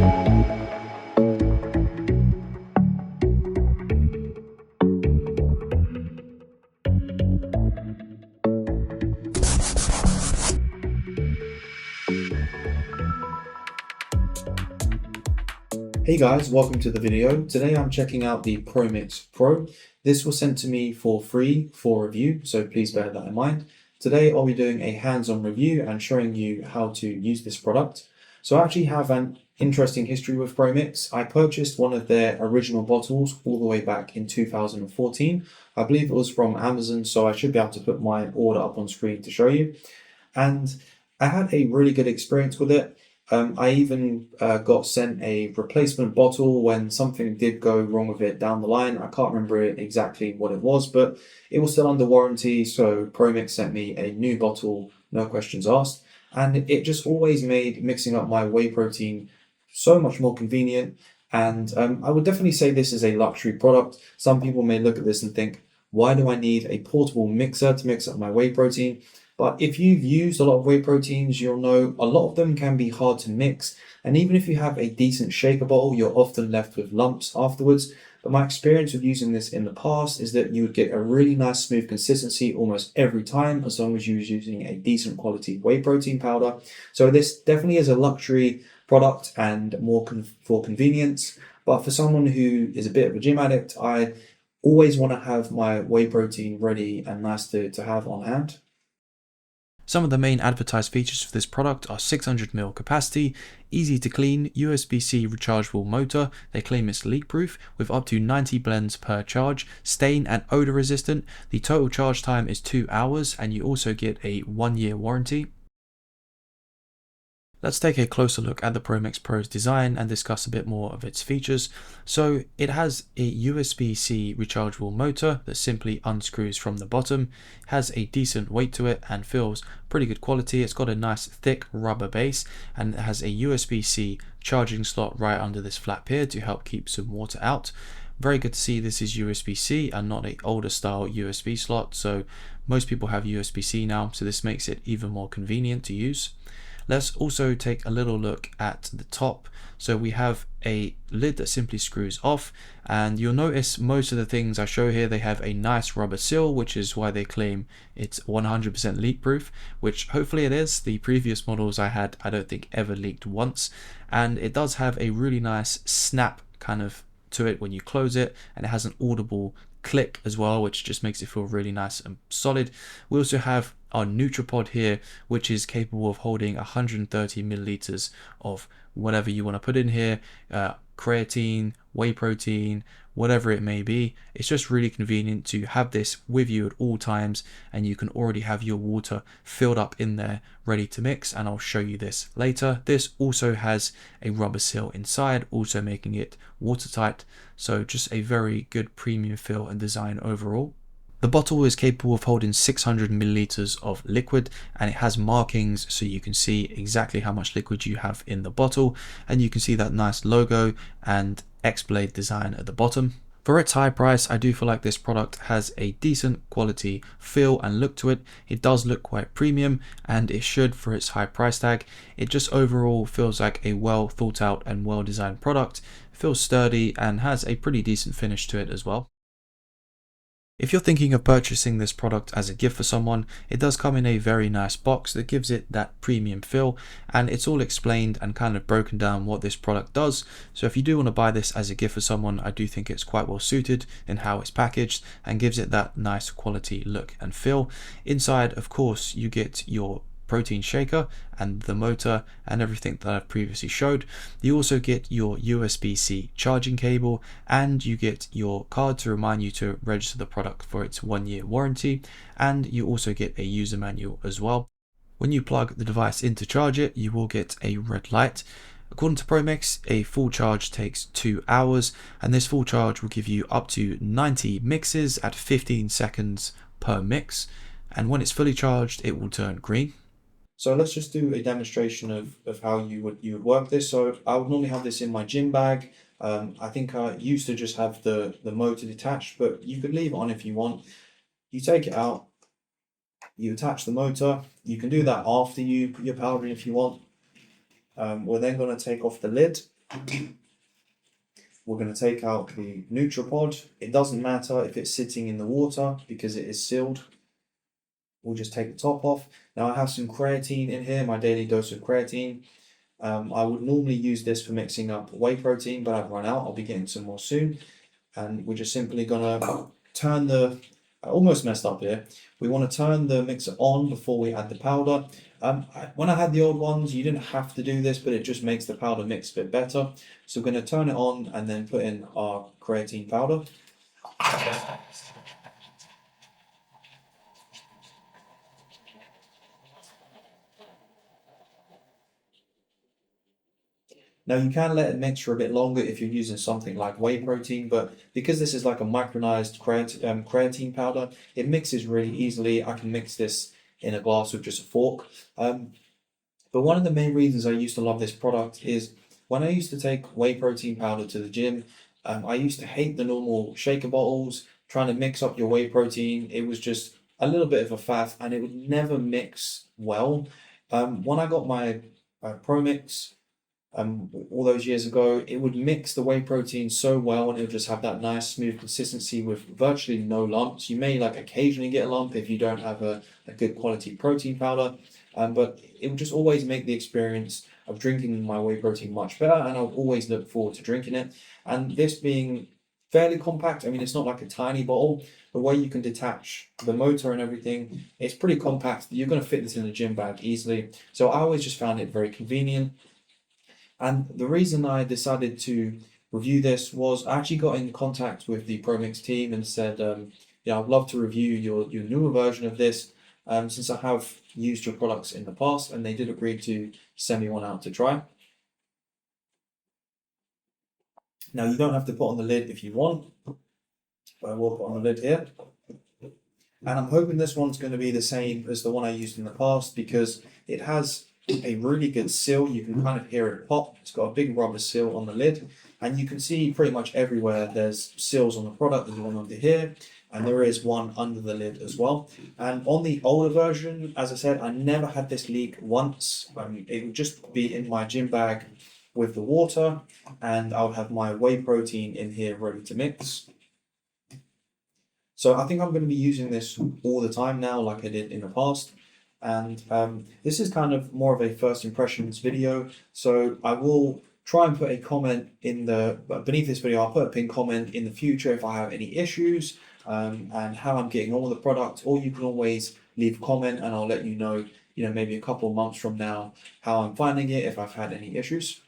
Hey guys, welcome to the video. Today I'm checking out the Promixx Pro. This was sent to me for free for review, so please bear that in mind. Today I'll be doing a hands-on review and showing you how to use this product. So I actually have an interesting history with Promixx. I purchased one of their original bottles all the way back in 2014. I believe it was from Amazon, so I should be able to put my order up on screen to show you. And I had a really good experience with it. I even got sent a replacement bottle when something did go wrong with it down the line. I can't remember exactly what it was, but it was still under warranty. So Promixx sent me a new bottle, no questions asked. And it just always made mixing up my whey protein so much more convenient. And I would definitely say this is a luxury product. Some people may look at this and think, why do I need a portable mixer to mix up my whey protein? But if you've used a lot of whey proteins, you'll know a lot of them can be hard to mix. And even if you have a decent shaker bottle, you're often left with lumps afterwards. But my experience with using this in the past is that you would get a really nice smooth consistency almost every time, as long as you was using a decent quality whey protein powder. So this definitely is a luxury product and more for convenience. But for someone who is a bit of a gym addict, I always want to have my whey protein ready and nice to have on hand. Some of the main advertised features for this product are 600ml capacity, easy to clean, USB-C rechargeable motor, they claim it's leak proof, with up to 90 blends per charge, stain and odor resistant, the total charge time is 2 hours and you also get a 1-year warranty. Let's take a closer look at the Promixx Pro's design and discuss a bit more of its features. So it has a USB-C rechargeable motor that simply unscrews from the bottom, has a decent weight to it and feels pretty good quality. It's got a nice thick rubber base and it has a USB-C charging slot right under this flap here to help keep some water out. Very good to see this is USB-C and not an older style USB slot. So most people have USB-C now, so this makes it even more convenient to use. Let's also take a little look at the top. So we have a lid that simply screws off, and you'll notice most of the things I show here, they have a nice rubber seal, which is why they claim it's 100% leak proof, which hopefully it is. The previous models I had, I don't think ever leaked once, and it does have a really nice snap kind of to it when you close it, and it has an audible click as well, which just makes it feel really nice and solid. We also have our NutriPod here, which is capable of holding 130 milliliters of whatever you want to put in here, creatine, whey protein, whatever it may be. It's just really convenient to have this with you at all times, and you can already have your water filled up in there ready to mix, and I'll show you this later. This also has a rubber seal inside, also making it watertight, so just a very good premium feel and design overall. The bottle is capable of holding 600 milliliters of liquid, and it has markings so you can see exactly how much liquid you have in the bottle, and you can see that nice logo and X-Blade design at the bottom. For its high price, I do feel like this product has a decent quality feel and look to it. It does look quite premium, and it should for its high price tag. It just overall feels like a well thought out and well designed product. It feels sturdy and has a pretty decent finish to it as well. If you're thinking of purchasing this product as a gift for someone, it does come in a very nice box that gives it that premium feel, and it's all explained and kind of broken down what this product does. So if you do want to buy this as a gift for someone, I do think it's quite well suited in how it's packaged and gives it that nice quality look and feel. Inside, of course, you get your protein shaker and the motor and everything that I've previously showed. You also get your USB-C charging cable, and you get your card to remind you to register the product for its 1-year warranty, and you also get a user manual as well. When you plug the device in to charge it, you will get a red light. According to Promixx, a full charge takes 2 hours, and this full charge will give you up to 90 mixes at 15 seconds per mix, and when it's fully charged it will turn green. So let's just do a demonstration of how you would work this. So I would normally have this in my gym bag. I think I used to just have the motor detached, but you could leave it on if you want. You take it out, you attach the motor. You can do that after you put your powder in if you want. We're then going to take off the lid, We're going to take out the NutriPod. It doesn't matter if it's sitting in the water because it is sealed. We'll just take the top off. Now I have some creatine in here, my daily dose of creatine. I would normally use this for mixing up whey protein, but I've run out. I'll be getting some more soon. And we're just simply gonna turn I almost messed up here. We want to turn the mixer on before we add the powder. When I had the old ones, you didn't have to do this, but it just makes the powder mix a bit better. So we're going to turn it on and then put in our creatine powder. Now you can let it mix for a bit longer if you're using something like whey protein, but because this is like a micronized creatine powder, it mixes really easily. I can mix this in a glass with just a fork. But one of the main reasons I used to love this product is when I used to take whey protein powder to the gym, I used to hate the normal shaker bottles, trying to mix up your whey protein. It was just a little bit of a faff and it would never mix well. When I got my Promixx, all those years ago, it would mix the whey protein so well and it would just have that nice smooth consistency with virtually no lumps. You may like occasionally get a lump if you don't have a good quality protein powder, but it would just always make the experience of drinking my whey protein much better, and I'll always look forward to drinking it. And this being fairly compact, I mean, it's not like a tiny bottle. The way you can detach the motor and everything, it's pretty compact. You're going to fit this in a gym bag easily. So I always just found it very convenient. And the reason I decided to review this was I actually got in contact with the Promixx team and said, yeah, I'd love to review your newer version of this, since I have used your products in the past, and they did agree to send me one out to try. Now you don't have to put on the lid if you want, but I will put on the lid here. And I'm hoping this one's going to be the same as the one I used in the past because it has a really good seal. You can kind of hear it pop. It's got a big rubber seal on the lid, and you can see pretty much everywhere there's seals on the product. There's one under here, and there is one under the lid as well. And on the older version, as I said, I never had this leak once. It would just be in my gym bag with the water, and I would have my whey protein in here ready to mix. So I think I'm going to be using this all the time now, like I did in the past. And this is kind of more of a first impressions video, so I will try and put a comment in beneath this video. I'll put a pinned comment in the future if I have any issues and how I'm getting on with the product, or you can always leave a comment and I'll let you know, maybe a couple of months from now how I'm finding it, if I've had any issues.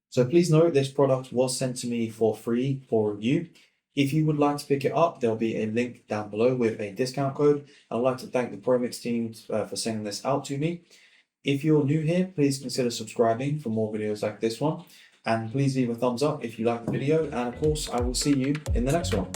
So please note this product was sent to me for free for review. If you would like to pick it up, there'll be a link down below with a discount code. I'd like to thank the Promixx team for sending this out to me. If you're new here, please consider subscribing for more videos like this one. And please leave a thumbs up if you like the video. And of course, I will see you in the next one.